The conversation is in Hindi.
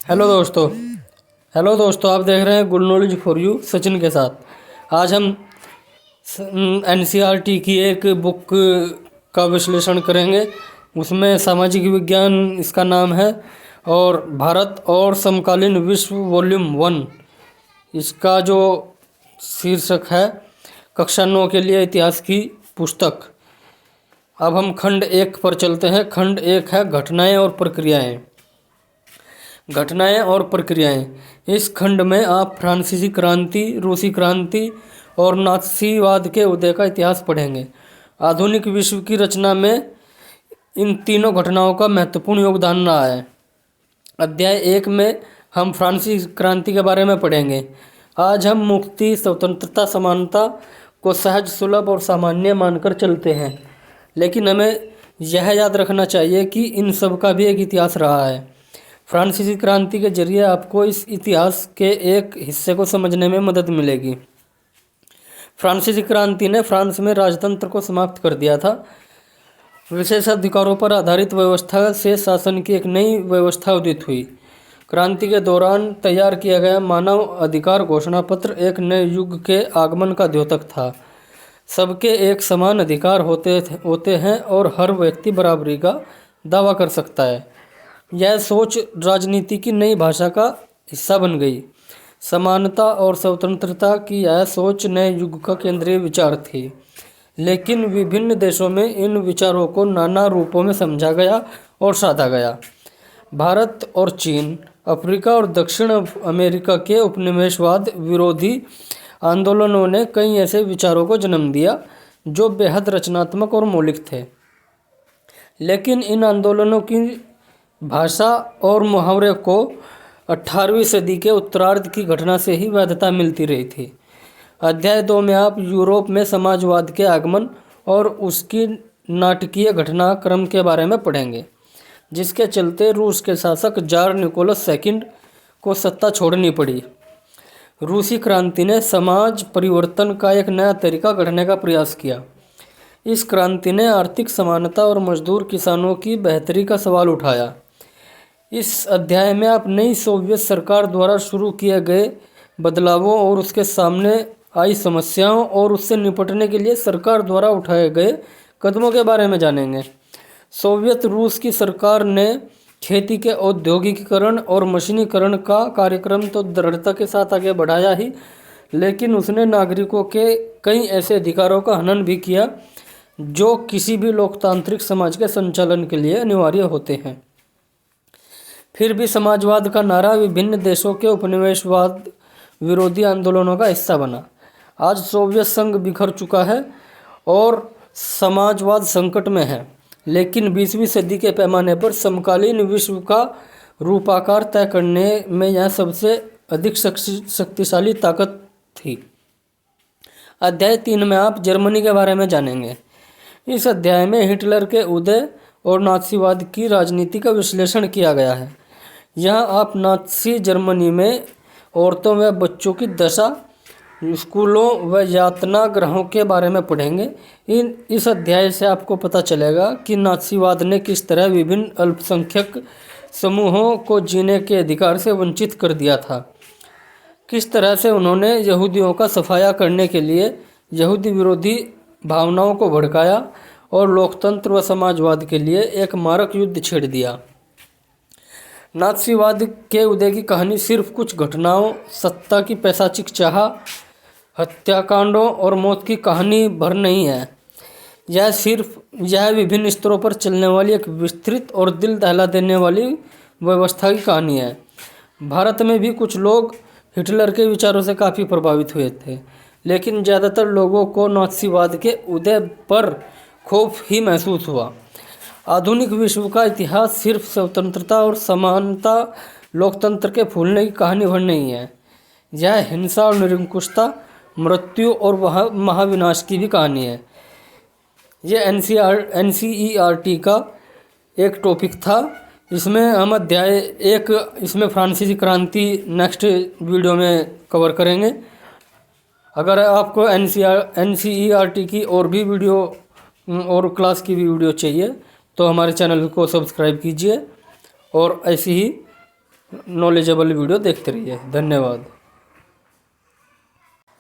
हेलो दोस्तों। आप देख रहे हैं good knowledge for you Sachin के साथ। आज हम एनसीईआरटी की एक बुक का विश्लेषण करेंगे। उसमें सामाजिक विज्ञान इसका नाम है और भारत और समकालीन विश्व वॉल्यूम 1 इसका जो शीर्षक है कक्षा 9 के लिए इतिहास की पुस्तक। अब हम खंड 1 पर चलते हैं। खंड 1 है घटनाएं और प्रक्रियाएं। घटनाएं और प्रक्रियाएं। इस खंड में आप फ्रांसीसी क्रांति, रूसी क्रांति और नात्सीवाद के उदय का इतिहास पढ़ेंगे। आधुनिक विश्व की रचना में इन तीनों घटनाओं का महत्वपूर्ण योगदान रहा है। अध्याय 1 में हम फ्रांसीसी क्रांति के बारे में पढ़ेंगे। आज हम मुक्ति, स्वतंत्रता, समानता को सहज, सुलभ और सामान्य मानकर चलते हैं, लेकिन हमें यह याद रखना चाहिए कि इन सब का भी एक इतिहास रहा है। फ्रांसीसी क्रांति के जरिए आपको इस इतिहास के एक हिस्से को समझने में मदद मिलेगी। फ्रांसीसी क्रांति ने फ्रांस में राजतंत्र को समाप्त कर दिया था। विशेष अधिकारों पर आधारित व्यवस्था से शासन की एक नई व्यवस्था उदित हुई। क्रांति के दौरान तैयार किया गया मानव अधिकार घोषणा पत्र एक नए युग के आगमन का द्योतक था। सबके एक समान अधिकार होते हैं और हर व्यक्ति बराबरी का दावा कर सकता है। यह सोच राजनीति की नई भाषा का हिस्सा बन गई। समानता और स्वतंत्रता की यह सोच नए युग का केंद्रीय विचार थी, लेकिन विभिन्न देशों में इन विचारों को नाना रूपों में समझा गया और साधा गया। भारत और चीन, अफ्रीका और दक्षिण अमेरिका के उपनिवेशवाद विरोधी आंदोलनों ने कई ऐसे विचारों को जन्म दिया जो बेहद रचनात्मक और मौलिक थे, लेकिन इन आंदोलनों की भाषा और मुहावरे को 18वीं सदी के उत्तरार्ध की घटना से ही वैधता मिलती रही थी। अध्याय 2 में आप यूरोप में समाजवाद के आगमन और उसकी नाटकीय घटनाक्रम के बारे में पढ़ेंगे, जिसके चलते रूस के शासक जार निकोलस सेकंड को सत्ता छोड़नी पड़ी। रूसी क्रांति ने समाज परिवर्तन का एक नया तरीका गढ़ने का प्रयास किया। इस क्रांति ने आर्थिक समानता और मजदूर किसानों की बेहतरी का सवाल उठाया। इस अध्याय में आप नई सोवियत सरकार द्वारा शुरू किए गए बदलावों और उसके सामने आई समस्याओं और उससे निपटने के लिए सरकार द्वारा उठाए गए कदमों के बारे में जानेंगे। सोवियत रूस की सरकार ने खेती के औद्योगिकीकरण और मशीनीकरण का कार्यक्रम तो दृढ़ता के साथ आगे बढ़ाया ही, लेकिन उसने नागरिकों के कई ऐसे अधिकारों का हनन भी किया जो किसी भी लोकतांत्रिक समाज के संचालन के लिए अनिवार्य होते हैं। फिर भी समाजवाद का नारा विभिन्न देशों के उपनिवेशवाद विरोधी आंदोलनों का हिस्सा बना। आज सोवियत संघ बिखर चुका है और समाजवाद संकट में है, लेकिन 20वीं सदी के पैमाने पर समकालीन विश्व का रूपाकार तय करने में यह सबसे अधिक शक्तिशाली ताकत थी। अध्याय 3 में आप जर्मनी के बारे में जानेंगे। इस अध्याय में हिटलर के उदय और नात्सीवाद की राजनीति का विश्लेषण किया गया है। यहाँ आप नात्सी जर्मनी में औरतों व बच्चों की दशा, स्कूलों व यातना गृहों के बारे में पढ़ेंगे। इस अध्याय से आपको पता चलेगा कि नात्सीवाद ने किस तरह विभिन्न अल्पसंख्यक समूहों को जीने के अधिकार से वंचित कर दिया था। किस तरह से उन्होंने यहूदियों का सफाया करने के लिए यहूदी विरोधी भावनाओं को भड़काया और लोकतंत्र व समाजवाद के लिए एक मारक युद्ध छेड़ दिया। नात्सीवाद के उदय की कहानी सिर्फ कुछ घटनाओं, सत्ता की पैशाचिक चाह, हत्याकांडों और मौत की कहानी भर नहीं है। यह विभिन्न स्तरों पर चलने वाली एक विस्तृत और दिल दहला देने वाली व्यवस्था की कहानी है। भारत में भी कुछ लोग हिटलर के विचारों से काफ़ी प्रभावित हुए थे, लेकिन ज़्यादातर लोगों को नात्सीवाद के उदय पर खौफ ही महसूस हुआ। आधुनिक विश्व का इतिहास सिर्फ स्वतंत्रता और समानता, लोकतंत्र के फूलने की कहानी भर नहीं है। यह हिंसा और निरंकुशता, मृत्यु और महाविनाश की भी कहानी है। यह एनसीईआरटी का एक टॉपिक था। इसमें हम अध्याय 1 इसमें फ्रांसीसी क्रांति नेक्स्ट वीडियो में कवर करेंगे। अगर आपको एनसीईआरटी की और भी वीडियो और क्लास की भी वीडियो चाहिए तो हमारे चैनल को सब्सक्राइब कीजिए और ऐसी ही नॉलेजेबल वीडियो देखते रहिए। धन्यवाद।